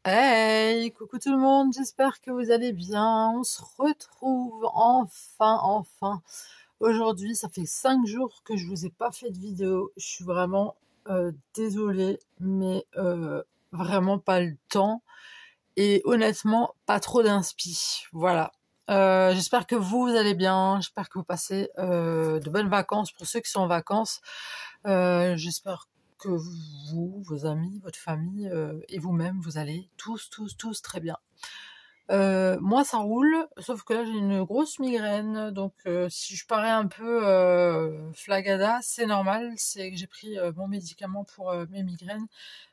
Hey, coucou tout le monde, j'espère que vous allez bien. On se retrouve enfin. Aujourd'hui, ça fait 5 jours que je vous ai pas fait de vidéo. Je suis vraiment désolée, mais vraiment pas le temps. Et honnêtement, pas trop d'inspi. Voilà. J'espère que vous allez bien. J'espère que vous passez de bonnes vacances pour ceux qui sont en vacances. J'espère que vous, vos amis, votre famille et vous-même, vous allez tous très bien. Moi, ça roule, sauf que là, j'ai une grosse migraine, donc si je parais un peu flagada, c'est normal, c'est que j'ai pris mon médicament pour mes migraines,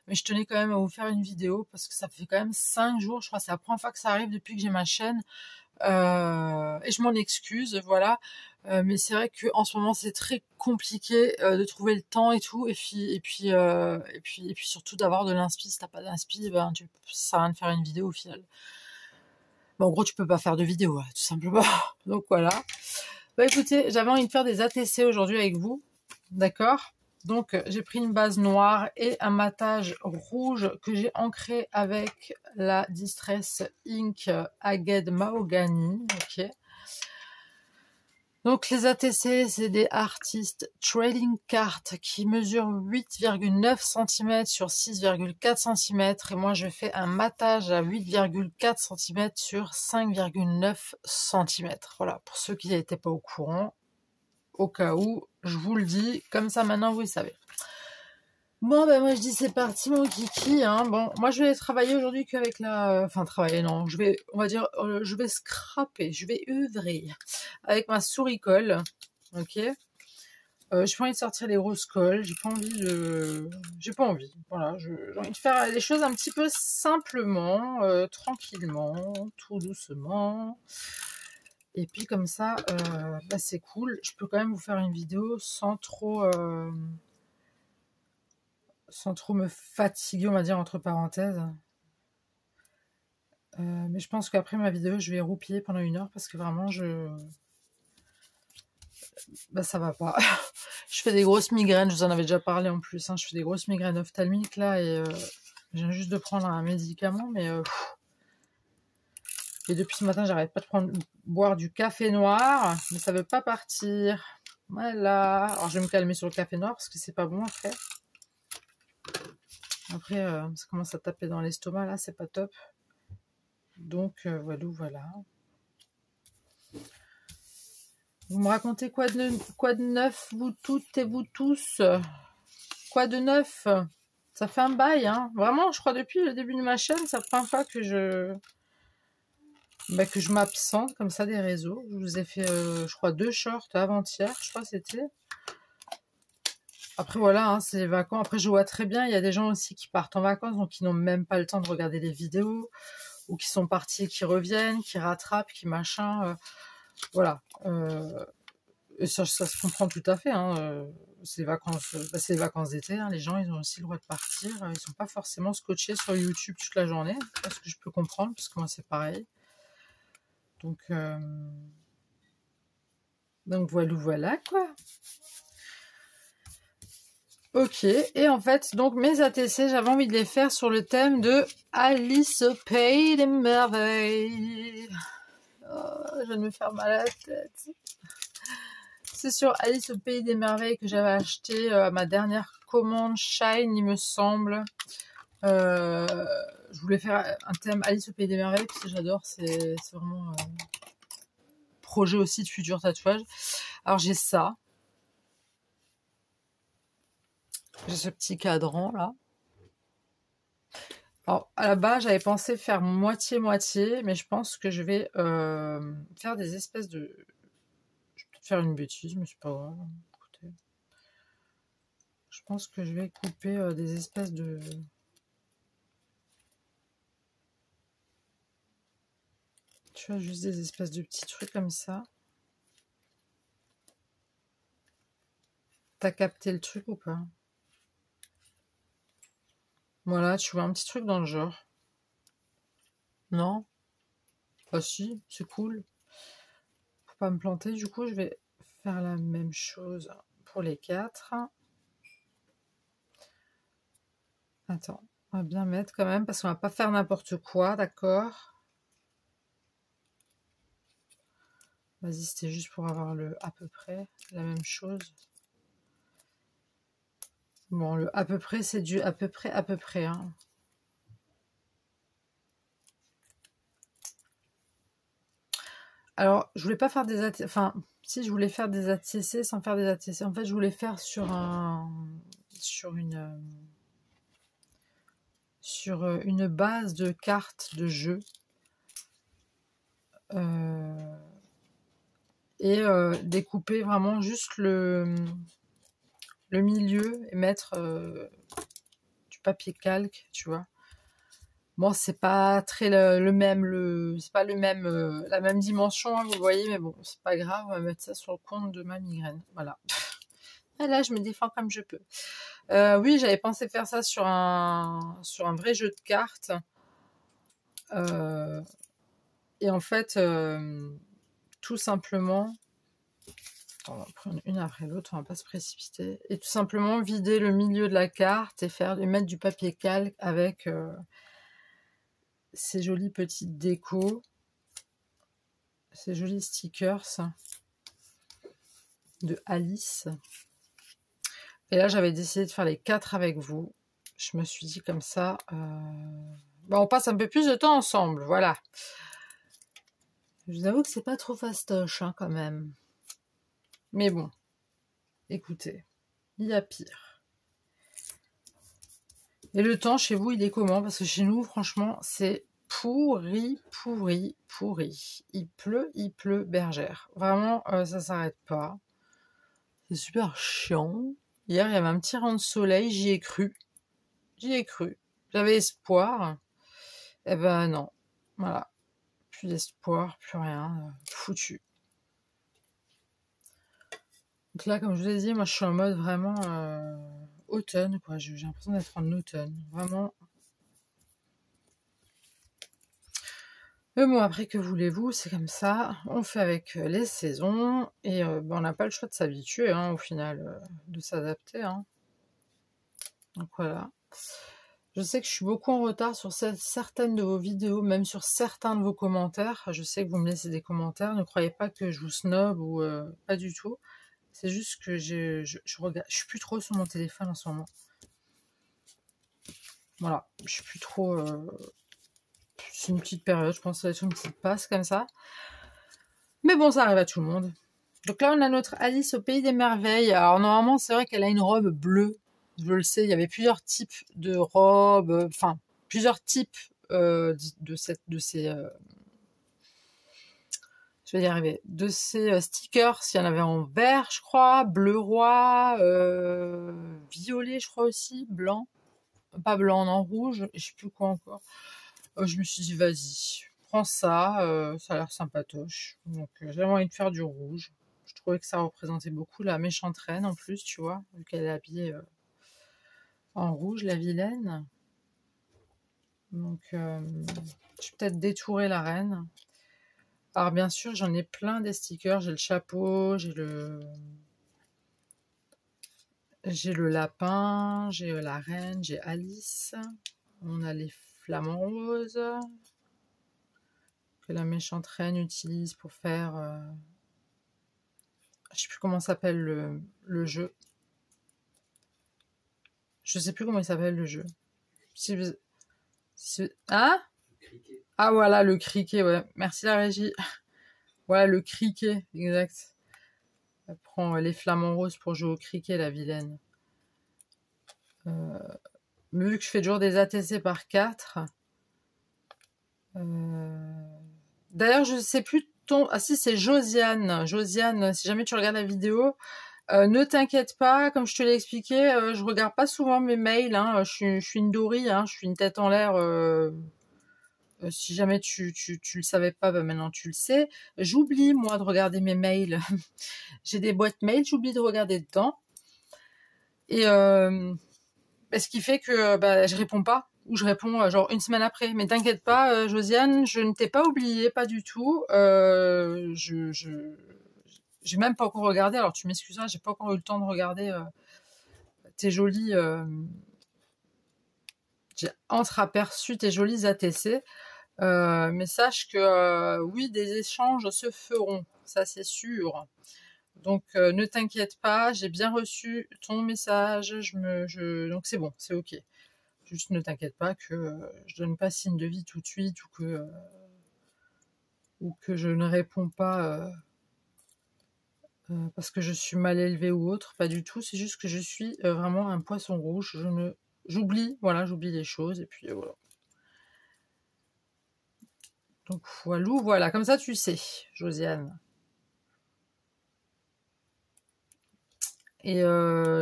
mais je tenais quand même à vous faire une vidéo, parce que ça fait quand même 5 jours, je crois que c'est la première fois que ça arrive depuis que j'ai ma chaîne, et je m'en excuse, voilà. Mais c'est vrai que en ce moment c'est très compliqué de trouver le temps et tout, et puis surtout d'avoir de l'inspi. Si t'as pas d'inspi, ben ça sert à rien de faire une vidéo au final. Bon, en gros, tu peux pas faire de vidéo, tout simplement. Donc voilà. Bah écoutez, j'avais envie de faire des ATC aujourd'hui avec vous, d'accord? Donc j'ai pris une base noire et un matage rouge que j'ai ancré avec la Distress Ink Agate Mahogany, ok. Donc les ATC, c'est des artistes trading cards qui mesurent 8,9 cm sur 6,4 cm et moi je fais un matage à 8,4 cm sur 5,9 cm. Voilà, pour ceux qui n'étaient pas au courant, au cas où, je vous le dis, comme ça maintenant vous le savez. Bon, ben moi je dis c'est parti mon kiki, hein. Bon, moi je vais travailler aujourd'hui qu'avec la... Enfin travailler, non, on va dire, je vais scraper, je vais œuvrer avec ma souris colle, ok. J'ai pas envie de sortir les rose colle, j'ai pas envie, voilà, j'ai envie de faire les choses un petit peu simplement, tranquillement, tout doucement. Et puis comme ça, bah, c'est cool, je peux quand même vous faire une vidéo sans trop me fatiguer, on va dire, entre parenthèses. Mais je pense qu'après ma vidéo, je vais roupiller pendant 1 heure parce que vraiment, bah, ça va pas. Je fais des grosses migraines, je vous en avais déjà parlé en plus, hein. Je fais des grosses migraines ophtalmiques là et je viens juste de prendre un médicament, mais et depuis ce matin, j'arrête pas de boire du café noir, mais ça veut pas partir. Voilà. Alors je vais me calmer sur le café noir parce que c'est pas bon après. Après, ça commence à taper dans l'estomac là, c'est pas top. Donc voilà. Vous me racontez quoi de neuf, vous toutes et vous tous? Quoi de neuf? Ça fait un bail, hein. Vraiment, je crois depuis le début de ma chaîne, c'est la première fois que je m'absente comme ça des réseaux. Je vous ai fait, je crois, 2 shorts avant-hier, je crois c'était. Après voilà, hein, c'est les vacances. Après je vois très bien, il y a des gens aussi qui partent en vacances, donc qui n'ont même pas le temps de regarder les vidéos, ou qui sont partis et qui reviennent, qui rattrapent, qui machin. Voilà. Et ça se comprend tout à fait, hein. C'est les vacances d'été, hein. Les gens ils ont aussi le droit de partir, ils sont pas forcément scotchés sur YouTube toute la journée, parce que je peux comprendre, parce que moi c'est pareil. Donc voilà quoi. Ok, et en fait, donc mes ATC, j'avais envie de les faire sur le thème de Alice au Pays des Merveilles. Oh, je viens de me faire mal à la tête. C'est sur Alice au Pays des Merveilles que j'avais acheté ma dernière commande Shine, il me semble. Je voulais faire un thème Alice au Pays des Merveilles parce que j'adore, c'est vraiment projet aussi de futur tatouage. Alors j'ai ça. J'ai ce petit cadran là. Alors à la base j'avais pensé faire moitié-moitié, mais je pense que je vais faire des espèces de... Je vais peut-être faire une bêtise, mais c'est pas grave. Écoutez. Je pense que je vais couper des espèces de... Tu vois, juste des espèces de petits trucs comme ça. T'as capté le truc ou pas? Voilà, tu vois un petit truc dans le genre. Non? Ah si, c'est cool. Pour pas me planter, du coup, je vais faire la même chose pour les 4. Attends, On va bien mettre quand même, parce qu'on va pas faire n'importe quoi, d'accord? Vas-y, c'était juste pour avoir le à peu près, la même chose. Bon, le à peu près, c'est du à peu près, hein. Alors, je voulais pas faire des ATC, enfin, si je voulais faire des ATC sans faire des ATC. En fait, je voulais faire sur une base de cartes de jeu. Et découper vraiment juste le milieu et mettre du papier calque, tu vois. Bon, c'est pas très le même, c'est pas le même, la même dimension, hein, vous voyez, mais bon, c'est pas grave, on va mettre ça sur le compte de ma migraine. Voilà. Et là, je me défends comme je peux. Oui, j'avais pensé faire ça sur un vrai jeu de cartes. Et en fait, tout simplement, on va prendre une après l'autre, on va pas se précipiter. Et tout simplement vider le milieu de la carte et mettre du papier calque avec ces jolies petites décos, ces jolis stickers de Alice. Et là, j'avais décidé de faire les 4 avec vous. Je me suis dit comme ça, on passe un peu plus de temps ensemble, voilà. Je vous avoue que c'est pas trop fastoche, hein, quand même. Mais bon, écoutez, il y a pire. Et le temps chez vous, il est comment? Parce que chez nous, franchement, c'est pourri, pourri, pourri. Il pleut bergère. Vraiment, ça s'arrête pas. C'est super chiant. Hier, il y avait un petit rayon de soleil, j'y ai cru. J'y ai cru. J'avais espoir. Eh ben non. Voilà. Plus d'espoir, plus rien. Foutu. Donc là, comme je vous ai dit, moi je suis en mode vraiment automne, quoi. J'ai l'impression d'être en automne. Vraiment. Mais bon, après, que voulez-vous, c'est comme ça. On fait avec les saisons. Et on n'a pas le choix de s'habituer, hein, au final, de s'adapter. Hein. Donc voilà. Je sais que je suis beaucoup en retard sur certaines de vos vidéos, même sur certains de vos commentaires. Je sais que vous me laissez des commentaires. Ne croyez pas que je vous snob ou pas du tout. C'est juste que je regarde, je suis plus trop sur mon téléphone en ce moment. Voilà, je suis plus trop. C'est une petite période, je pense que ça va être une petite passe comme ça. Mais bon, ça arrive à tout le monde. Donc là, on a notre Alice au pays des merveilles. Alors normalement, c'est vrai qu'elle a une robe bleue. Je le sais, il y avait plusieurs types de robes, enfin plusieurs types de ces. Je vais y arriver. De ces stickers, il y en avait en vert, je crois, bleu roi, violet, je crois aussi, blanc. Pas blanc, non, rouge, je sais plus quoi encore. Je me suis dit, vas-y, prends ça, ça a l'air sympatoche. Donc j'avais envie de faire du rouge. Je trouvais que ça représentait beaucoup la méchante reine en plus, tu vois, vu qu'elle est habillée en rouge, la vilaine. Donc je vais peut-être détourer la reine. Alors bien sûr, j'en ai plein des stickers. J'ai le chapeau, j'ai le lapin, j'ai la reine, j'ai Alice. On a les flamants roses que la méchante reine utilise pour faire... je sais plus comment s'appelle le jeu. Je sais plus comment il s'appelle le jeu. Hein? Ah voilà, le criquet, ouais. Merci la régie. Voilà, le criquet, exact. Elle prend les flamants roses pour jouer au criquet, la vilaine. Mais vu que je fais toujours des ATC par 4... D'ailleurs, je sais plus ton... Ah si, c'est Josiane. Josiane, si jamais tu regardes la vidéo, ne t'inquiète pas, comme je te l'ai expliqué, je regarde pas souvent mes mails. Hein, je suis une dory, hein, je suis une tête en l'air. Si jamais tu le savais pas, bah maintenant tu le sais. J'oublie, moi, de regarder mes mails. J'ai des boîtes mail, j'oublie de regarder dedans. Et ce qui fait que je réponds pas. Ou je réponds genre une semaine après. Mais t'inquiète pas, Josiane, je ne t'ai pas oublié, pas du tout. J'ai même pas encore regardé. Alors tu m'excuseras, j'ai pas encore eu le temps de regarder tes jolis j'ai entreaperçu tes jolis ATC. Mais sache que oui, des échanges se feront, ça c'est sûr. Donc ne t'inquiète pas, j'ai bien reçu ton message, donc c'est bon, c'est ok. Juste ne t'inquiète pas que je donne pas signe de vie tout de suite ou que je ne réponds pas parce que je suis mal élevée ou autre, pas du tout. C'est juste que je suis vraiment un poisson rouge. J'oublie, voilà, j'oublie les choses et puis voilà. Donc voilà, comme ça tu sais, Josiane. Et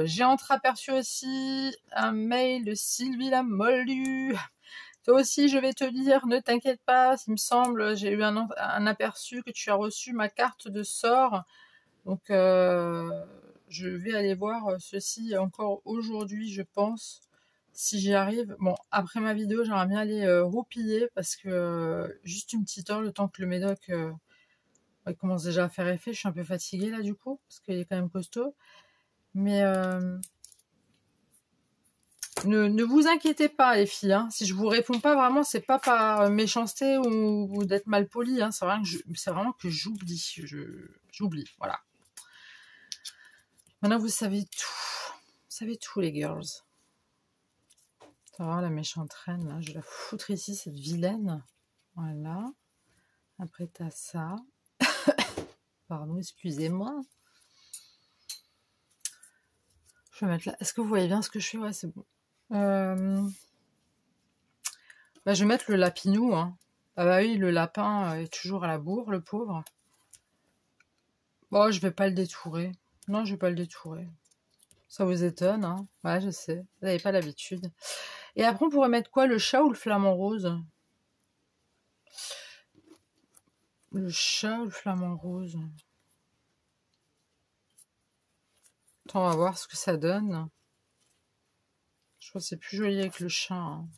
j'ai entreaperçu aussi un mail de Sylvie la Moldue. Toi aussi, je vais te dire, ne t'inquiète pas, il me semble, j'ai eu un aperçu que tu as reçu ma carte de sort. Donc, je vais aller voir ceci encore aujourd'hui, je pense, si j'y arrive. Bon, après ma vidéo, j'aimerais bien aller roupiller parce que juste une petite heure, le temps que le médoc commence déjà à faire effet. Je suis un peu fatiguée là, du coup, parce qu'il est quand même costaud. Mais ne vous inquiétez pas, les filles. Hein. Si je vous réponds pas, vraiment, c'est pas par méchanceté ou d'être mal poli. Hein. C'est vraiment que j'oublie. J'oublie, voilà. Maintenant, vous savez tout. Vous savez tout, les girls. Ça va, la méchante reine, là. Je vais la foutre ici, cette vilaine. Voilà. Après, t'as ça. Pardon, excusez-moi. Je vais mettre là. Est-ce que vous voyez bien ce que je fais? Ouais, c'est bon. Bah, je vais mettre le lapinou. Hein. Ah bah oui, le lapin est toujours à la bourre, le pauvre. Bon, je vais pas le détourer. Non, je vais pas le détourer. Ça vous étonne, hein? Ouais, je sais. Vous n'avez pas l'habitude. Et après, on pourrait mettre quoi? Le chat ou le flamant rose? Le chat ou le flamant rose? Attends, on va voir ce que ça donne. Je trouve que c'est plus joli avec le chat. Hein.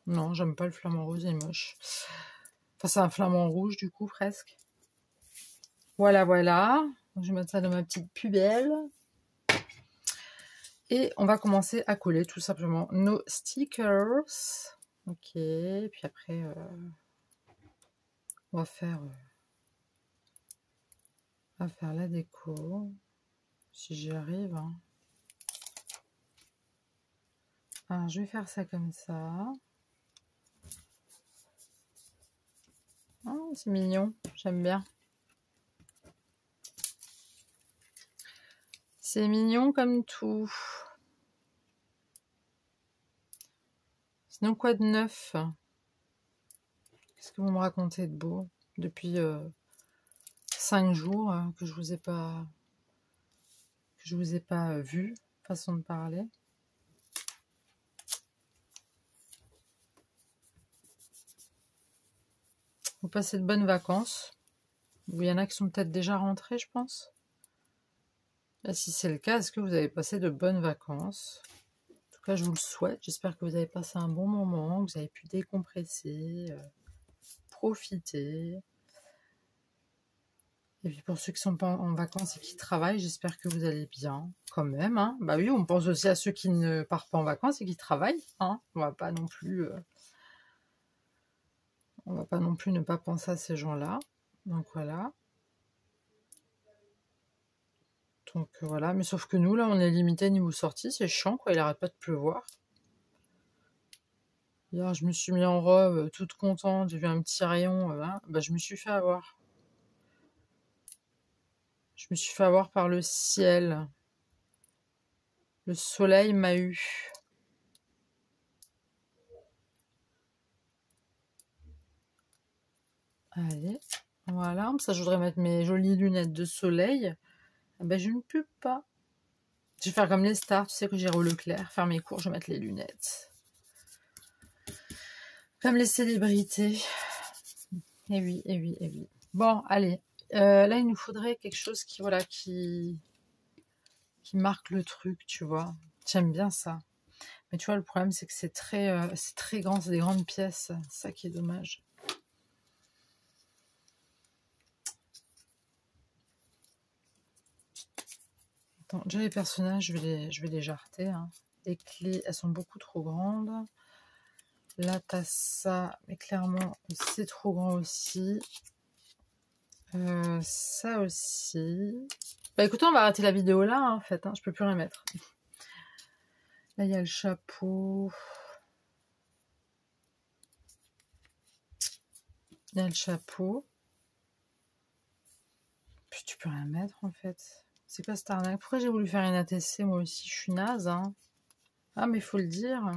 Non, j'aime pas le flamant rose, il est moche. Enfin, c'est un flamant rouge, du coup, presque. Voilà, voilà. Je vais mettre ça dans ma petite pubelle. Et on va commencer à coller tout simplement nos stickers. Ok, puis après, on va faire la déco. Si j'y arrive. Hein. Alors, je vais faire ça comme ça. Oh, c'est mignon, j'aime bien. C'est mignon comme tout. Sinon, quoi de neuf? Qu'est-ce que vous me racontez de beau depuis 5 jours que je vous ai pas vu, façon de parler. Vous passez de bonnes vacances. Il y en a qui sont peut-être déjà rentrés, je pense. Et si c'est le cas, est-ce que vous avez passé de bonnes vacances? En tout cas, je vous le souhaite. J'espère que vous avez passé un bon moment, que vous avez pu décompresser, profiter. Et puis pour ceux qui sont pas en vacances et qui travaillent, j'espère que vous allez bien, quand même. Hein. Bah oui, on pense aussi à ceux qui ne partent pas en vacances et qui travaillent. Hein. On va pas non plus ne pas penser à ces gens-là. Donc voilà. Donc voilà, mais sauf que nous, là, on est limité niveau sortie, c'est chiant, quoi, il arrête pas de pleuvoir. Hier, je me suis mis en robe, toute contente, j'ai vu un petit rayon, hein, bah je me suis fait avoir. Je me suis fait avoir par le ciel. Le soleil m'a eu. Allez, voilà, ça je voudrais mettre mes jolies lunettes de soleil. Ah ben, je ne peux pas. Je vais faire comme les stars, tu sais que j'irai au Leclerc, faire mes cours, je vais mettre les lunettes. Comme les célébrités. Eh oui, eh oui, eh oui. Bon, allez. Là, il nous faudrait quelque chose qui marque le truc, tu vois. J'aime bien ça. Mais tu vois, le problème, c'est que c'est très grand, c'est des grandes pièces. C'est ça qui est dommage. Attends, déjà les personnages, je vais les jarter. Hein. Les clés, elles sont beaucoup trop grandes. Là, t'as ça, mais clairement, c'est trop grand aussi. Ça aussi. Bah écoutez, on va arrêter la vidéo là, hein, en fait. Hein, je peux plus rien mettre. Là, il y a le chapeau. Il y a le chapeau. Puis tu peux rien mettre, en fait. C'est quoi cette arnaque? Pourquoi j'ai voulu faire une ATC? Moi aussi, je suis naze. Hein. Ah, mais il faut le dire.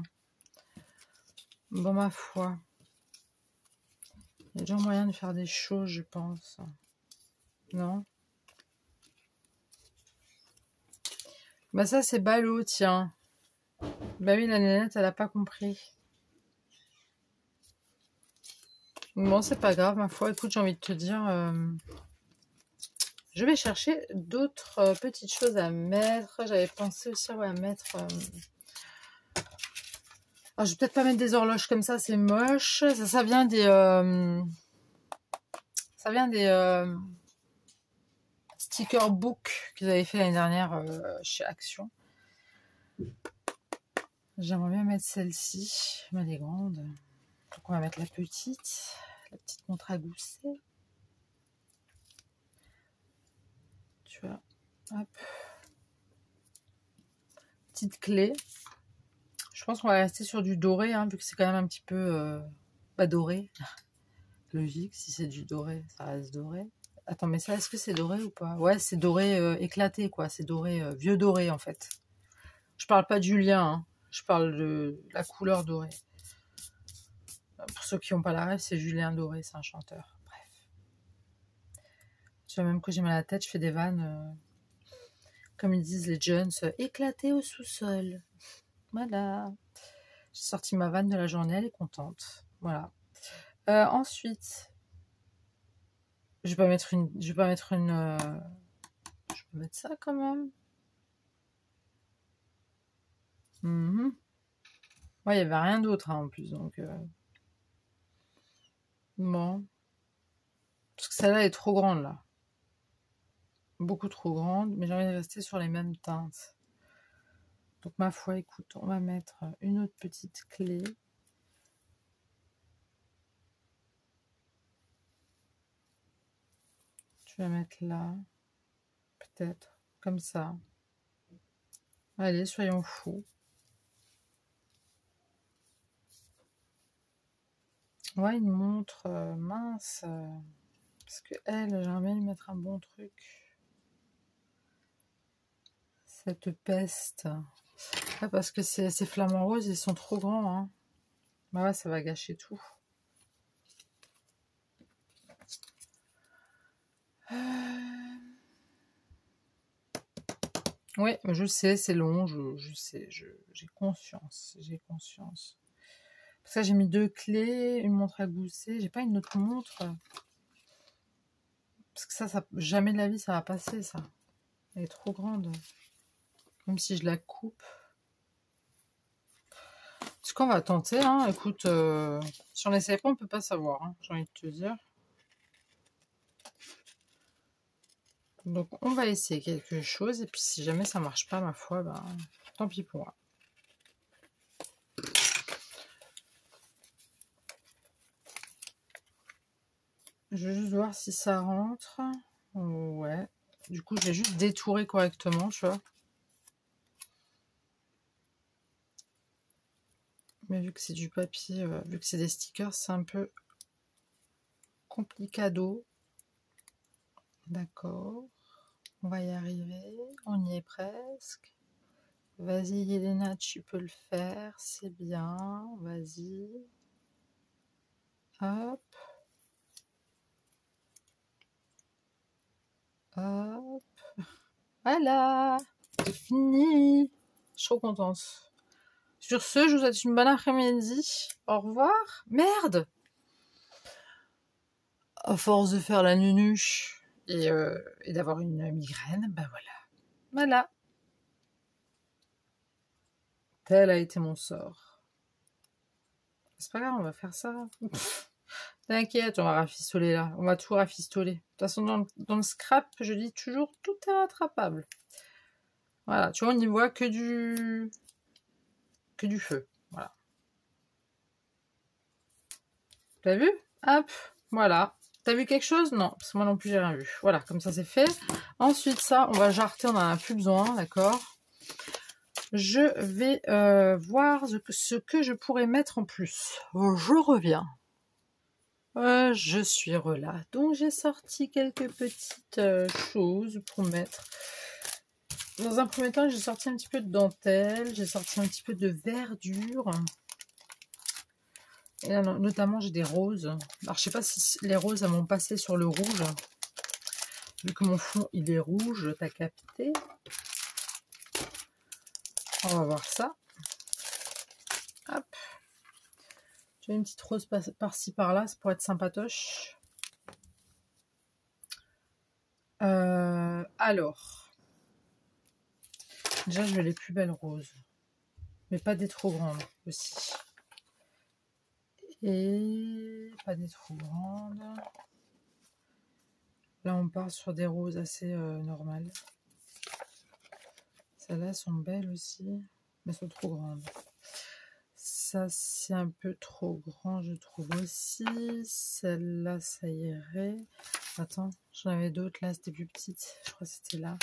Bon, ma foi. Il y a déjà moyen de faire des choses, je pense. Non? Bah ça, c'est ballot, tiens. Bah oui, la nénette, elle a pas compris. Bon, c'est pas grave, ma foi. Écoute, j'ai envie de te dire... je vais chercher d'autres petites choses à mettre. J'avais pensé aussi à mettre... Alors, je vais peut-être pas mettre des horloges comme ça, c'est moche. Ça vient des... Ça vient des sticker book qu'ils avaient fait l'année dernière chez Action. J'aimerais bien mettre celle-ci, mais elle est grande. Donc on va mettre la petite montre à gousset. Tu vois, hop. Petite clé. Je pense qu'on va rester sur du doré, hein, vu que c'est quand même un petit peu pas doré. Logique, si c'est du doré, ça reste doré. Attends, mais ça, est-ce que c'est doré ou pas? Ouais, c'est doré éclaté, quoi. C'est doré, vieux doré, en fait. Je parle pas de Julien, hein. Je parle de la couleur dorée. Pour ceux qui n'ont pas la rêve, c'est Julien Doré, c'est un chanteur. Bref. Tu vois, même que j'ai mal à la tête, je fais des vannes, comme ils disent les jeunes, éclatées au sous-sol. Voilà. J'ai sorti ma vanne de la journée, elle est contente. Voilà. Ensuite, je vais pas mettre une... Je vais mettre ça quand même. Ouais, il n'y avait rien d'autre hein, en plus, donc... Bon. Parce que celle-là est trop grande, là. Beaucoup trop grande, mais j'ai envie de rester sur les mêmes teintes. Donc, ma foi, écoute, on va mettre une autre petite clé. Je vais mettre là. Peut-être. Comme ça. Allez, soyons fous. Ouais, une montre mince. Parce que elle, j'aimerais bien lui mettre un bon truc. Cette peste. Ah, parce que ces flamants roses, ils sont trop grands. Hein. Bah ouais, ça va gâcher tout. Oui, je sais, c'est long, je sais, j'ai conscience, Parce que j'ai mis 2 clés, une montre à gousset, j'ai pas une autre montre. Parce que ça, jamais de la vie, ça va passer, ça. Elle est trop grande. Même si je la coupe. Ce qu'on va tenter, hein, écoute, si on n'essaye pas, on peut pas savoir, hein, j'ai envie de te dire. Donc, on va essayer quelque chose, et puis si jamais ça marche pas, ma foi, ben, tant pis pour moi. Je vais juste voir si ça rentre. Ouais. Du coup, je vais juste détourer correctement, tu vois. Mais vu que c'est du papier, vu que c'est des stickers, c'est un peu complicado. D'accord. On va y arriver. On y est presque. Vas-y, Yelena, tu peux le faire. C'est bien. Vas-y. Hop. Hop. Voilà. C'est fini. Je suis trop contente. Sur ce, je vous souhaite une bonne après-midi. Au revoir. Merde! À force de faire la nunuche et d'avoir une migraine, ben voilà. Voilà. Tel a été mon sort. C'est pas grave, on va faire ça. T'inquiète, on va rafistoler là. On va tout rafistoler. De toute façon, dans le scrap, je dis toujours, tout est rattrapable. Voilà, tu vois, on n'y voit que du feu. Voilà. T'as vu? Hop, voilà. T'as vu quelque chose? Non, parce que moi non plus j'ai rien vu. Voilà, comme ça c'est fait. Ensuite ça, on va jarreter, on en a plus besoin, d'accord? Je vais voir ce que je pourrais mettre en plus. Je reviens. Je suis là. Donc j'ai sorti quelques petites choses pour mettre. Dans un premier temps, j'ai sorti un petit peu de dentelle, j'ai sorti un petit peu de verdure. Et là, notamment, j'ai des roses. Alors, je sais pas si les roses elles m'ont passé sur le rouge. Vu que mon fond, il est rouge, t'as capté. On va voir ça. Hop. J'ai une petite rose par-ci, par-là. Ça pourrait être sympatoche. Alors. Déjà, je veux les plus belles roses. Mais pas des trop grandes aussi. Et pas des trop grandes. Là, on part sur des roses assez normales. Celles-là sont belles aussi, mais elles sont trop grandes. Ça, c'est un peu trop grand, je trouve aussi. Celle-là, ça irait. Attends, j'en avais d'autres. Là, c'était plus petite. Je crois que c'était là.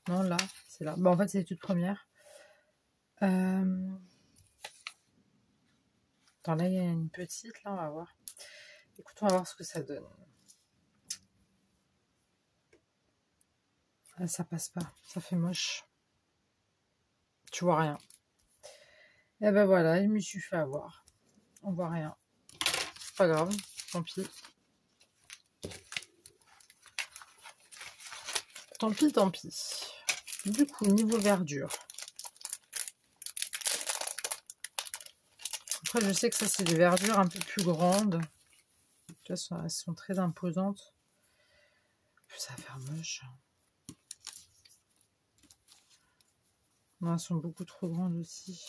Non, là, c'est là. Bon, en fait, c'est les toutes premières. Attends, là, il y a une petite. Là, on va voir. Écoute, on va voir ce que ça donne. Ah, ça passe pas. Ça fait moche. Tu vois rien. Et ben voilà, il me suis fait avoir. On voit rien. C'est pas grave, tant pis. Tant pis, tant pis. Du coup, niveau verdure. Après, je sais que ça, c'est des verdures un peu plus grandes. Tu vois, elles sont très imposantes. Ça va faire moche. Non, elles sont beaucoup trop grandes aussi.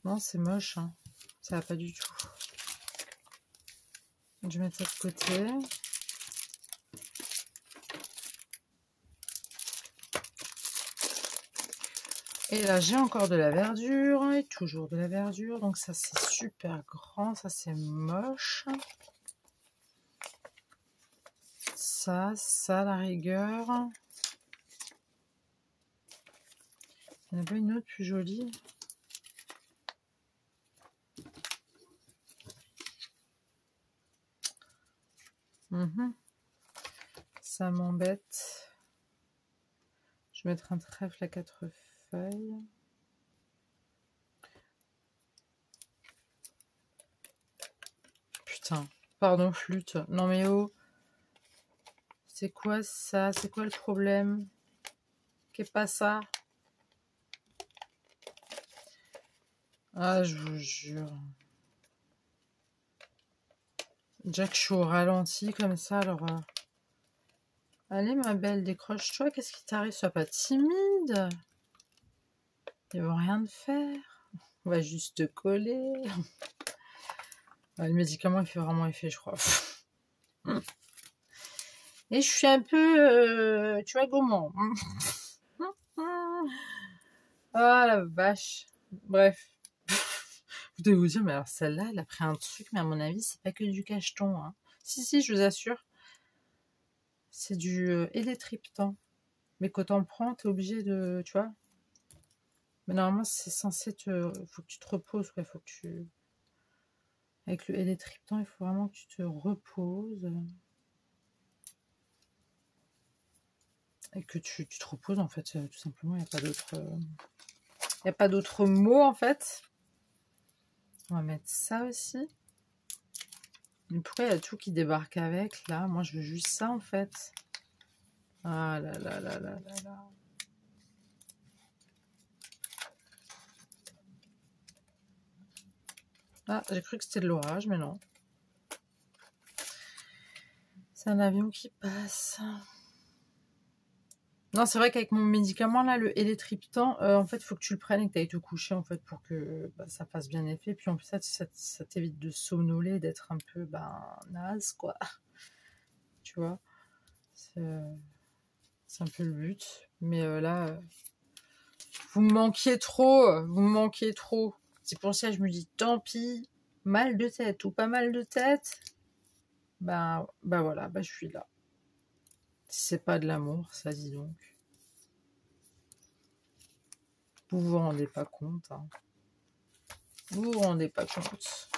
Non, c'est moche. Hein. Ça va pas du tout. Je vais mettre ça de côté. Et là, j'ai encore de la verdure. Et toujours de la verdure. Donc ça, c'est super grand. Ça, c'est moche. Ça, la rigueur. Il n'y en a pas une autre plus jolie. Ça m'embête. Je vais mettre un trèfle à 4 feuilles. Putain, pardon, flûte. Non mais oh. C'est quoi ça? C'est quoi le problème? Qu'est pas ça? Ah, je vous jure. Déjà que je suis au ralenti comme ça, alors... Allez, ma belle, décroche-toi. Qu'est-ce qui t'arrive? Sois pas timide. Ils vont rien te faire. On va juste te coller. Le médicament, il fait vraiment effet, je crois. Et je suis un peu, tu vois, gourmand. Ah, la vache. Bref. Vous devez vous dire, mais alors celle-là, elle a pris un truc, mais à mon avis, c'est pas que du cacheton. Hein. Si, je vous assure. C'est du élétryptan. Mais quand on prend, t'es obligé de, tu vois. Mais normalement, c'est censé te... Faut que tu te reposes, quoi. Faut que tu... Avec le élétryptan, il faut vraiment que tu te reposes. Et que tu te reposes, en fait, tout simplement. Il n'y a pas d'autre... Il n'y a pas d'autre mot, en fait. On va mettre ça aussi. Mais pourquoi il y a tout qui débarque avec, là? Moi, je veux juste ça, en fait. Ah là là là là là là. Ah, j'ai cru que c'était de l'orage, mais non. C'est un avion qui passe. Non, c'est vrai qu'avec mon médicament, là, le élétryptan, en fait, il faut que tu le prennes et que tu ailles te coucher, en fait, pour que ça fasse bien effet. Puis en plus, ça t'évite de somnoler, d'être un peu, naze, quoi. Tu vois, c'est un peu le but. Mais là, vous me manquiez trop, vous me manquiez trop. C'est pour ça que je me dis, tant pis, mal de tête ou pas mal de tête, bah voilà, bah je suis là. Si c'est pas de l'amour, ça dit donc. Vous vous rendez pas compte, hein. Vous vous rendez pas compte.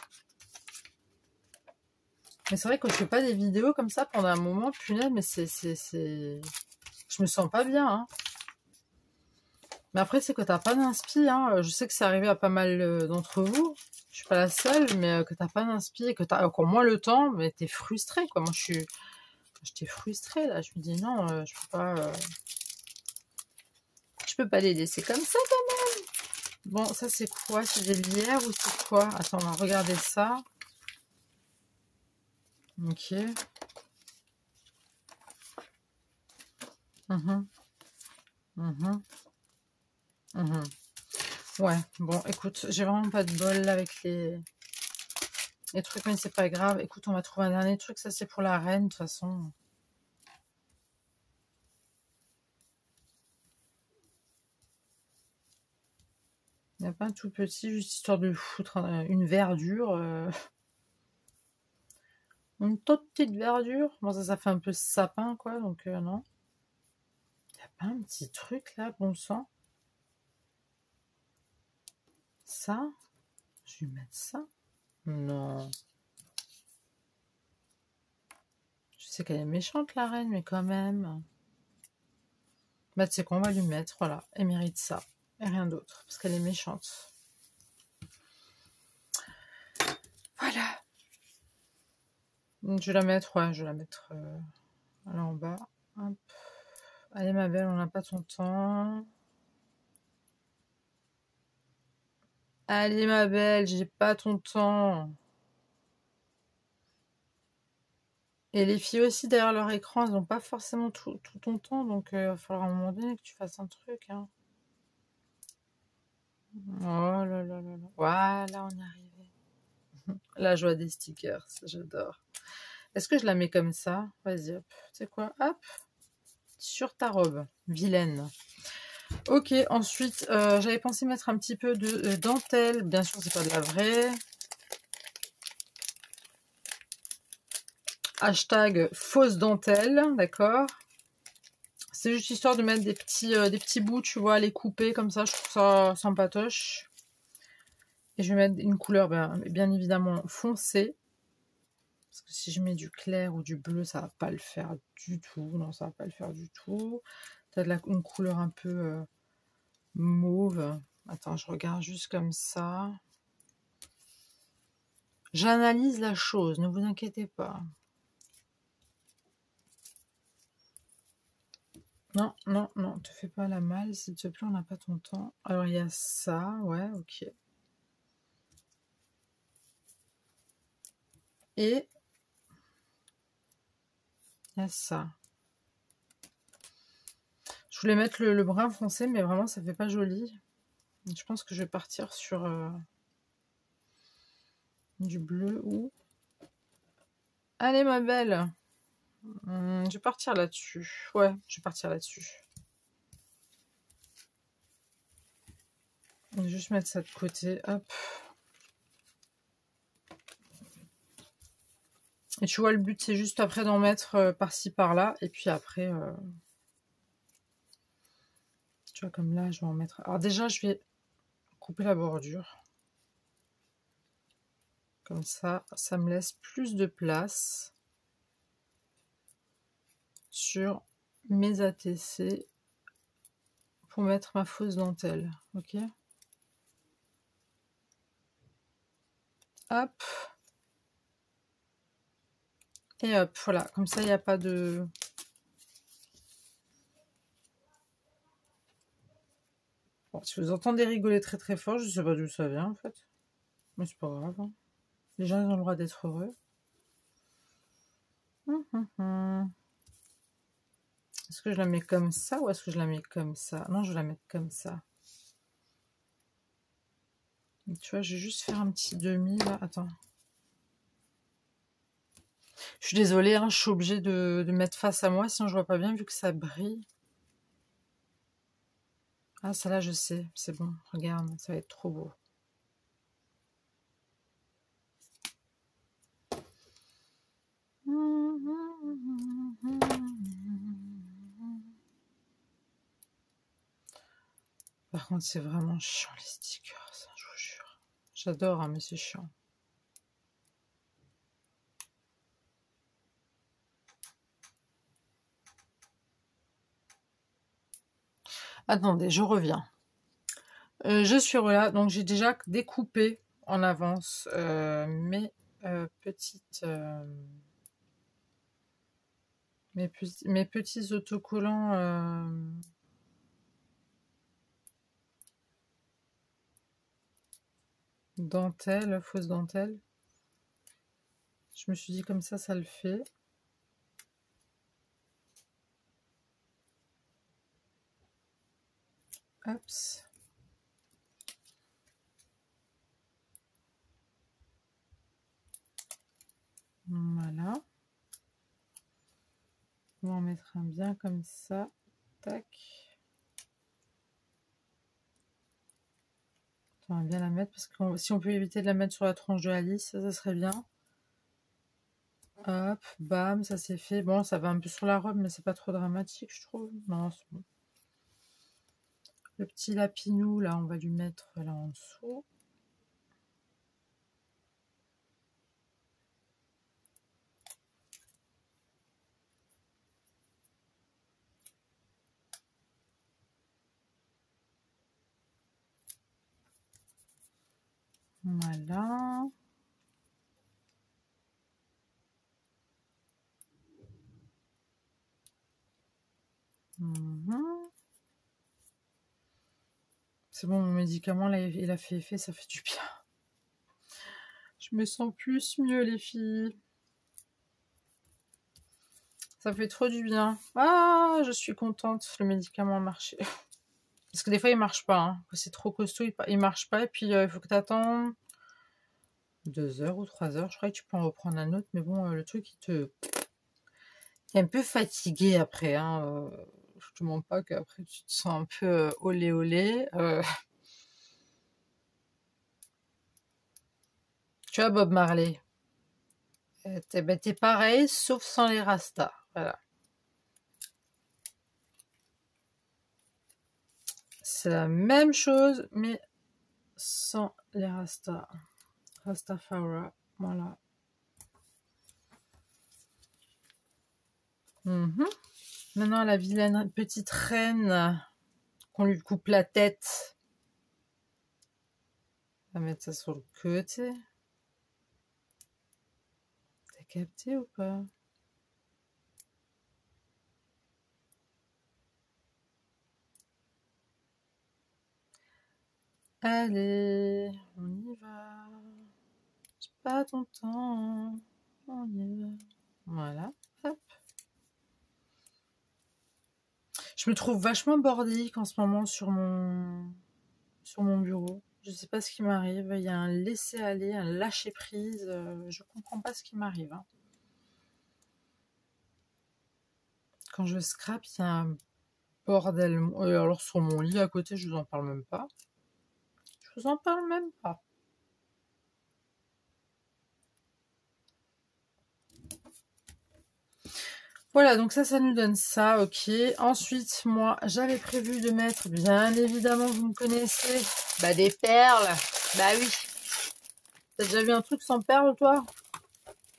Mais c'est vrai que je fais pas des vidéos comme ça pendant un moment, punaise, mais je me sens pas bien, hein. Mais après, c'est que t'as pas d'inspi, hein. Je sais que c'est arrivé à pas mal d'entre vous. Je suis pas la seule, mais que t'as pas d'inspi et que t'as encore moins le temps, mais t'es frustrée, quoi. Moi, j'étais frustrée, là. Je me dis, non, je peux pas les laisser comme ça, quand même. Bon, ça, c'est quoi? C'est des lierres ou c'est quoi? Attends, on va regarder ça. Ok. Mhm. Mhm. Mhm. Ouais, bon, écoute, j'ai vraiment pas de bol là avec les trucs, mais c'est pas grave. Écoute, on va trouver un dernier truc, ça c'est pour la reine, de toute façon. Il n'y a pas un tout petit, juste histoire de foutre une verdure. Une toute petite verdure. Bon, ça fait un peu sapin, quoi, donc non. Il n'y a pas un petit truc là, bon sang. Ça? Je vais mettre ça? Non. Je sais qu'elle est méchante, la reine, mais quand même. Bah, tu sais quoi, on va lui mettre, voilà. Elle mérite ça. Et rien d'autre, parce qu'elle est méchante. Voilà. Je vais la mettre, ouais, je vais la mettre là en bas. Hop. Allez, ma belle, on n'a pas ton temps. Allez, ma belle, j'ai pas ton temps. Et les filles aussi, derrière leur écran, elles n'ont pas forcément tout ton temps, donc il va falloir à un moment donné que tu fasses un truc, hein. Oh là là là là. Voilà, on est arrivé. La joie des stickers, j'adore. Est-ce que je la mets comme ça? Vas-y, hop. Tu sais quoi? Hop. Sur ta robe. Vilaine. Ok, ensuite, j'avais pensé mettre un petit peu de dentelle. Bien sûr, c'est pas de la vraie. Hashtag fausse dentelle, d'accord? C'est juste histoire de mettre des petits bouts, tu vois, les couper comme ça, je trouve ça sympatoche. Et je vais mettre une couleur bien évidemment foncée. Parce que si je mets du clair ou du bleu, ça va pas le faire du tout. Non, ça va pas le faire du tout. T'as une couleur un peu mauve. Attends, je regarde juste comme ça. J'analyse la chose, ne vous inquiétez pas. Non, non, non, te fais pas la malle, s'il te plaît, on n'a pas ton temps. Alors, il y a ça, ouais, ok. Et il y a ça. Je voulais mettre le brun foncé, mais vraiment, ça fait pas joli. Je pense que je vais partir sur du bleu ou... Allez, ma belle, je vais partir là-dessus. Ouais, je vais partir là-dessus. Je vais juste mettre ça de côté, hop. Et tu vois, le but, c'est juste après d'en mettre par-ci, par-là. Et puis après, tu vois, comme là, je vais en mettre... Alors déjà, je vais couper la bordure. Comme ça me laisse plus de place sur mes ATC pour mettre ma fausse dentelle. Ok. Hop. Et hop, voilà. Comme ça, il n'y a pas de... Bon, si vous entendez rigoler très très fort, je ne sais pas d'où ça vient en fait. Mais c'est pas grave, hein. Les gens ils ont le droit d'être heureux. Est-ce que je la mets comme ça ou est-ce que je la mets comme ça? Non, je vais la mettre comme ça. Et tu vois, je vais juste faire un petit demi là. Attends. Je suis désolée, hein, je suis obligée de mettre face à moi, sinon je vois pas bien vu que ça brille. Ah, ça là, je sais, c'est bon. Regarde, ça va être trop beau. par contre, c'est vraiment chiant les stickers, ça, je vous jure. J'adore, hein, mais c'est chiant. Attendez, je reviens. Je suis là, donc j'ai déjà découpé en avance mes petites... mes petits autocollants dentelle, fausse dentelle. Je me suis dit comme ça le fait. Hop. Voilà. On va en mettre un bien comme ça. Tac. On va bien la mettre parce que si on peut éviter de la mettre sur la tronche de Alice, ça serait bien. Hop, bam, ça c'est fait. Bon, ça va un peu sur la robe, mais c'est pas trop dramatique, je trouve. Non, c'est bon. Le petit lapinou, là, on va lui mettre là en dessous. Voilà. C'est bon, mon médicament, là, il a fait effet, ça fait du bien. Je me sens plus mieux, les filles. Ça fait trop du bien. Ah, je suis contente, le médicament a marché. Parce que des fois, il marche pas. Hein. C'est trop costaud, il marche pas. Et puis, il faut que tu attendes 2 heures ou 3 heures. Je crois que tu peux en reprendre un autre. Mais bon, le truc, il est un peu fatigué après. Hein. Je te mens pas qu'après, tu te sens un peu olé olé. Tu vois, Bob Marley. T'es pareil, sauf sans les rastas. Voilà. C'est la même chose, mais sans les rastas. Rastafari, voilà. Maintenant, la vilaine petite reine, qu'on lui coupe la tête. On va mettre ça sur le côté. T'as capté ou pas? Allez, on y va. J'ai pas ton temps. On y va. Voilà, hop. Je me trouve vachement bordique en ce moment sur mon bureau. Je sais pas ce qui m'arrive. Il y a un laisser-aller, un lâcher-prise. Je comprends pas ce qui m'arrive. Hein. Quand je scrape, il y a un bordel. Alors sur mon lit à côté, je vous en parle même pas. Je vous en parle même pas. Voilà, donc ça nous donne ça, ok. Ensuite, moi, j'avais prévu de mettre, bien évidemment, vous me connaissez, des perles. Bah oui. T'as déjà vu un truc sans perles, toi?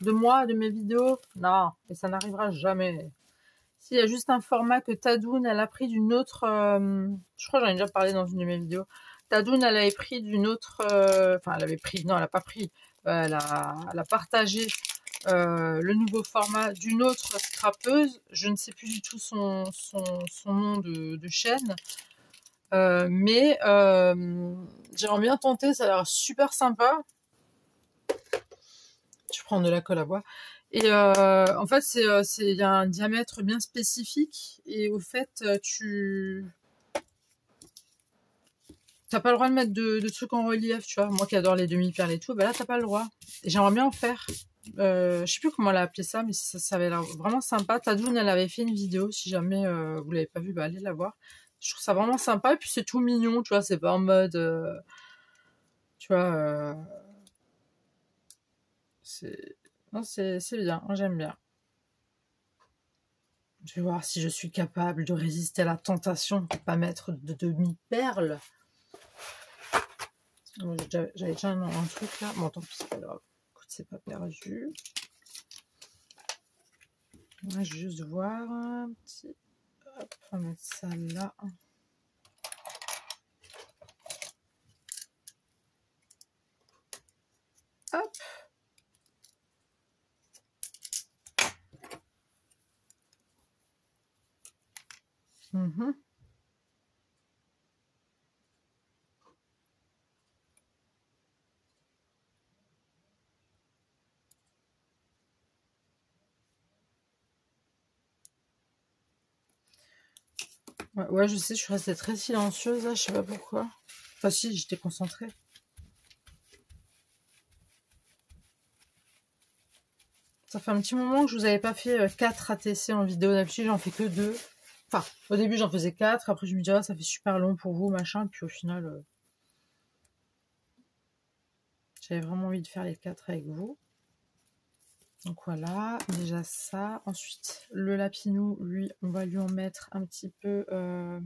De moi, de mes vidéos? Non, et ça n'arrivera jamais. S'il y a juste un format que Tadoun, elle a pris d'une autre... je crois que j'en ai déjà parlé dans une de mes vidéos. Tadoun, elle avait pris d'une autre... Enfin, elle avait pris... Non, elle n'a pas pris. Elle a partagé le nouveau format d'une autre scrapeuse. Je ne sais plus du tout son nom de chaîne. Mais j'aimerais bien tenter, ça a l'air super sympa. Je prends de la colle à bois. Et en fait, il y a un diamètre bien spécifique. Et au fait, tu n'as pas le droit de mettre de trucs en relief, tu vois. Moi qui adore les demi-perles et tout, là, t'as pas le droit. Et j'aimerais bien en faire. Je sais plus comment elle a appelé ça, mais ça avait l'air vraiment sympa. Tadoun, elle avait fait une vidéo. Si jamais vous l'avez pas vue, allez la voir. Je trouve ça vraiment sympa. Et puis c'est tout mignon, tu vois. C'est pas en mode... tu vois... c'est bien. Moi, j'aime bien. Je vais voir si je suis capable de résister à la tentation de ne pas mettre de demi-perles. J'avais déjà un truc là. Bon, tant pis, c'est pas grave. Écoute, c'est pas perdu. Là, je vais juste voir un petit... Hop, on va mettre ça là. Hop. Mmh. Ouais, je sais, je suis restée très silencieuse là, je sais pas pourquoi. Enfin si, j'étais concentrée. Ça fait un petit moment que je vous avais pas fait 4 ATC en vidéo. D'habitude, j'en fais que 2. Enfin, au début, j'en faisais 4. Après, je me disais, ah, ça fait super long pour vous, machin. Puis au final, j'avais vraiment envie de faire les 4 avec vous. Donc voilà, déjà ça. Ensuite, le lapinou, lui, on va lui en mettre un petit peu... On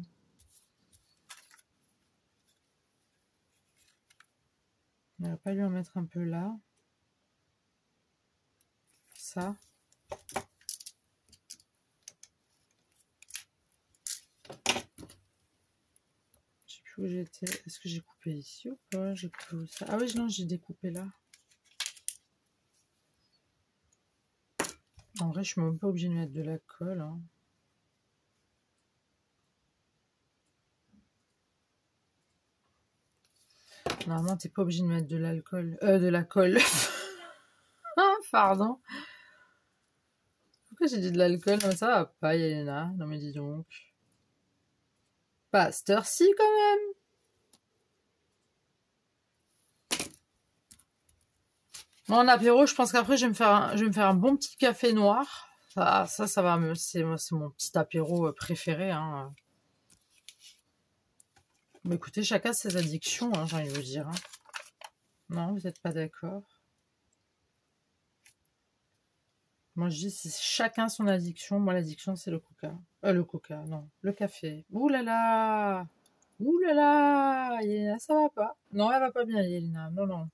va pas lui en mettre un peu là. Ça. Je sais plus où j'étais. Est-ce que j'ai coupé ici ou pas? J'ai coupé où ça? Ah oui, non, j'ai découpé là. En vrai, je suis même pas obligée de mettre de la colle. Hein. Normalement, t'es pas obligé de mettre de l'alcool. De la colle. Ah, pardon. Pourquoi j'ai dit de l'alcool? Non, ça va pas, Yelena. Non, mais dis donc. Pas à cette heure-ci, quand même. Bon, en apéro, je pense qu'après, je vais me faire un bon petit café noir. Ça va me... C'est mon petit apéro préféré. Hein. Mais écoutez, chacun ses addictions, hein, j'ai envie de vous dire. Hein. Non, vous n'êtes pas d'accord? Moi, je dis, c'est chacun son addiction. Moi, l'addiction, c'est le coca. Le coca, non. Le café. Ouh là là! Ouh là là! Yelena, ça va pas. Non, elle va pas bien, Yelena. Non, non.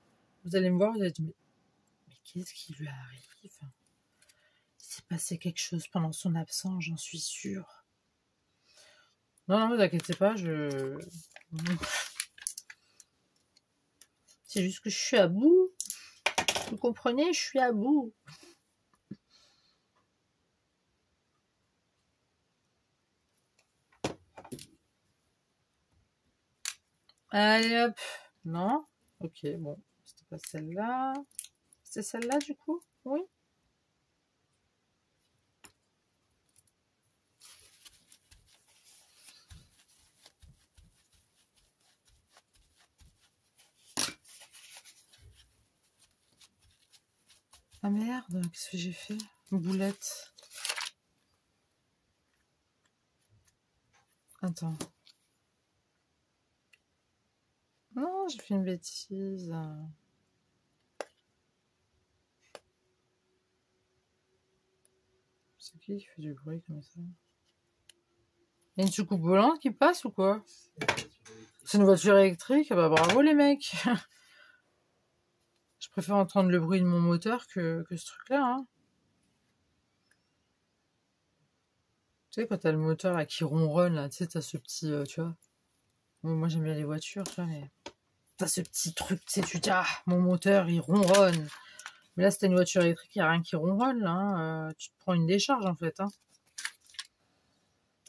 Vous allez me voir, vous allez dire, mais qu'est-ce qui lui arrive? Il s'est passé quelque chose pendant son absence, j'en suis sûre. Non, non, vous inquiétez pas, c'est juste que je suis à bout. Vous comprenez? Je suis à bout. Allez hop. Non? Ok, bon. C'était pas celle-là. C'était celle-là du coup? Oui. Ah merde, qu'est-ce que j'ai fait? Boulette. Attends. Non, j'ai fait une bêtise. C'est qui fait du bruit comme ça? Il y a une soucoupe volante qui passe ou quoi? C'est une voiture électrique? Ah bah bravo les mecs. Je préfère entendre le bruit de mon moteur que ce truc-là. Hein. Tu sais, quand t'as le moteur là, qui ronronne, là, tu sais, t'as ce petit, tu vois. Bon, moi j'aime bien les voitures, tu vois, mais t'as ce petit truc, tu sais, tu dis, ah, mon moteur, il ronronne. Mais là, si t'as une voiture électrique, il n'y a rien qui ronronne, là. Hein. Tu te prends une décharge, en fait. Hein.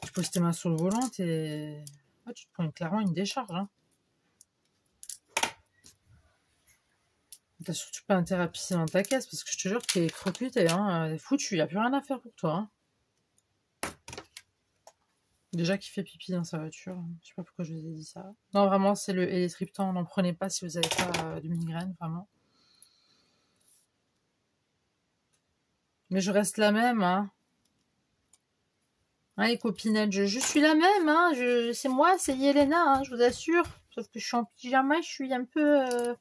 Tu poses tes mains sur le volant et tu te prends clairement une décharge. Hein. T'as surtout pas intérêt à pisser dans ta caisse parce que je te jure que t'es croqueté, hein. Foutu, y a plus rien à faire pour toi. Hein. Déjà qu'il fait pipi dans sa voiture. Je sais pas pourquoi je vous ai dit ça. Non, vraiment, c'est le L-Triptan. N'en prenez pas si vous avez pas de migraine, vraiment. Mais je reste la même, hein. Hein, les copinettes, je suis la même, hein. C'est moi, c'est Yelena, hein, je vous assure. Sauf que je suis en pyjama, je suis un peu...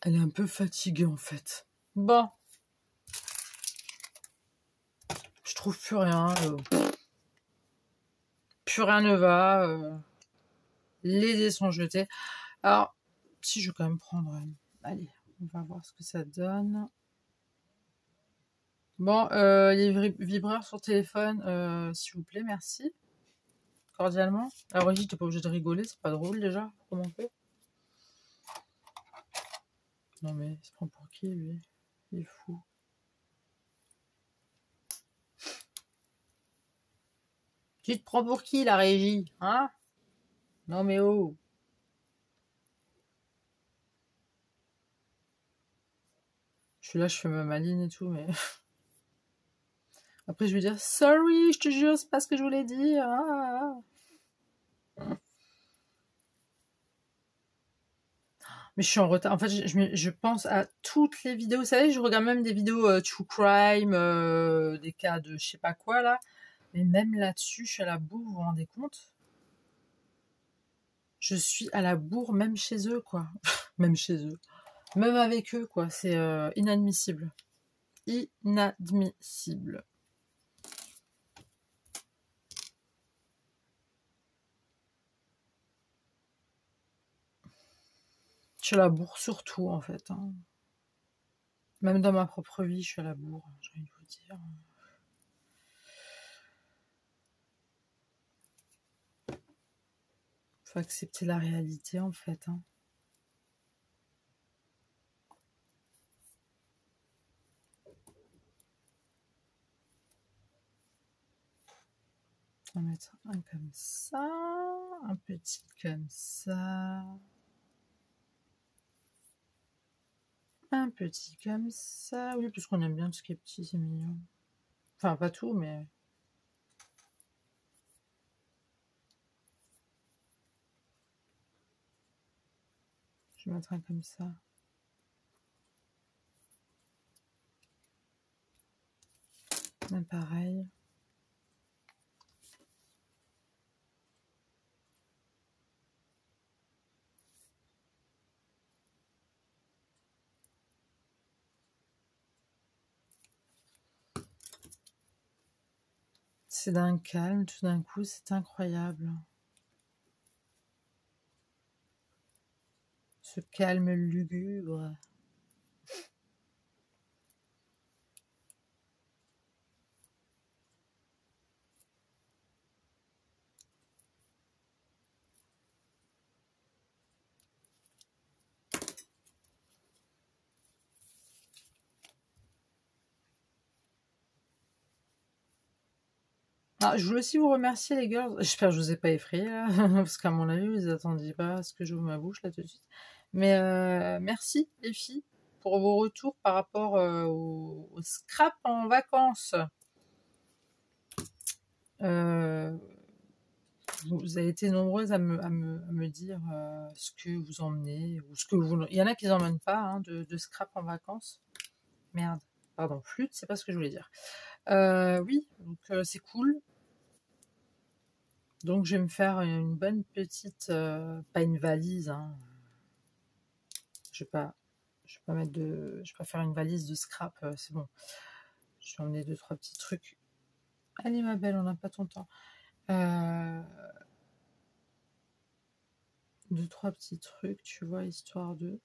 Elle est un peu fatiguée, en fait. Bon. Je trouve plus rien. Plus rien ne va. Les dés sont jetés. Alors, si je vais quand même prendre... allez, on va voir ce que ça donne. Bon, les vibreurs sur téléphone, s'il vous plaît, merci. Cordialement. La régie, t'es pas obligé de rigoler, c'est pas drôle déjà. Comment on fait? Non mais, il se prend pour qui, lui? Il est fou. Tu te prends pour qui, la régie? Hein? Non mais oh! Je suis là, je fais ma maline et tout, mais... Après, je vais dire, sorry, je te jure, c'est pas ce que je voulais dire. Ah. Mais je suis en retard. En fait, je pense à toutes les vidéos. Vous savez, je regarde même des vidéos true crime, des cas de je sais pas quoi, là. Mais même là-dessus, je suis à la bourre, vous vous rendez compte? Je suis à la bourre, même chez eux, quoi. Même chez eux. Même avec eux, quoi. C'est inadmissible. Inadmissible. Je suis à la bourre surtout, en fait. Hein. Même dans ma propre vie, je suis à la bourre, j'ai envie de vous dire. Faut accepter la réalité, en fait. Hein. On va mettre un comme ça, un petit comme ça, un petit comme ça. Oui, parce qu'on aime bien tout ce qui est petit, c'est mignon. Enfin, pas tout, mais... Je vais mettre un comme ça. Un pareil. C'est d'un calme, tout d'un coup, c'est incroyable. Ce calme lugubre. Ah, je voulais aussi vous remercier les girls. J'espère que je vous ai pas effrayé là, parce qu'à mon avis, vous attendiez pas à ce que j'ouvre ma bouche là tout de suite. Mais merci les filles pour vos retours par rapport au scrap en vacances. Vous avez été nombreuses à me dire ce que vous emmenez ou ce que vous. Il y en a qui n'emmènent pas hein, de scrap en vacances. Merde, pardon, flûte, c'est pas ce que je voulais dire. Oui, donc c'est cool. Donc je vais me faire une bonne petite, pas une valise, hein. Je vais pas mettre de, je vais pas faire une valise de scrap, c'est bon. Je vais emmener 2-3 petits trucs. Allez ma belle, on n'a pas ton temps. 2-3 petits trucs, tu vois, histoire de.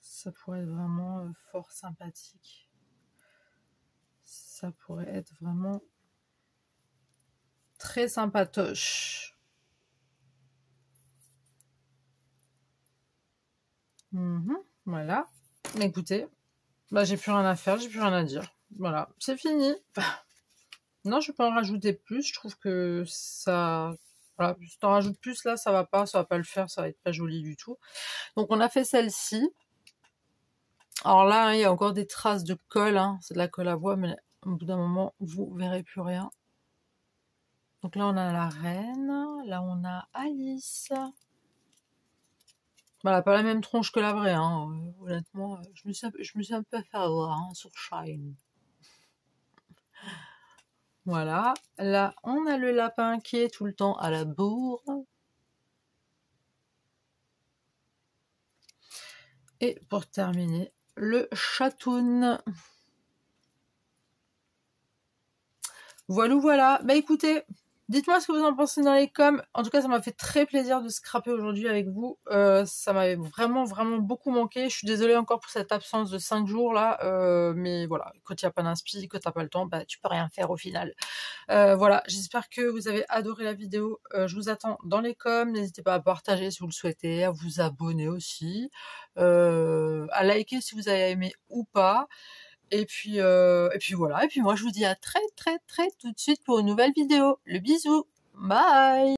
Ça pourrait être vraiment fort sympathique. Ça pourrait être vraiment très sympatoche. Voilà. Écoutez, bah, j'ai plus rien à faire, j'ai plus rien à dire. Voilà, c'est fini. Non, je vais pas en rajouter plus. Je trouve que ça... Voilà, si t'en rajoutes plus, là, ça va pas le faire, ça va être pas joli du tout. Donc, on a fait celle-ci. Alors là, hein, il y a encore des traces de colle, hein. C'est de la colle à bois, mais au bout d'un moment, vous verrez plus rien. Donc là, on a la reine. Là, on a Alice. Voilà, pas la même tronche que la vraie, hein. Honnêtement, je me suis un peu fait avoir hein, sur Shine. Voilà. Là, on a le lapin qui est tout le temps à la bourre. Et pour terminer, le chatoun. Voilà. Bah écoutez, dites-moi ce que vous en pensez dans les coms. En tout cas, ça m'a fait très plaisir de scraper aujourd'hui avec vous. Ça m'avait vraiment, vraiment beaucoup manqué. Je suis désolée encore pour cette absence de 5 jours là. Mais voilà, quand il n'y a pas d'inspi, que t'as pas le temps, bah tu peux rien faire au final. Voilà, j'espère que vous avez adoré la vidéo. Je vous attends dans les coms. N'hésitez pas à partager si vous le souhaitez, à vous abonner aussi, à liker si vous avez aimé ou pas. Et puis voilà. Et puis moi, je vous dis à très, très, très tout de suite pour une nouvelle vidéo. Le bisou. Bye!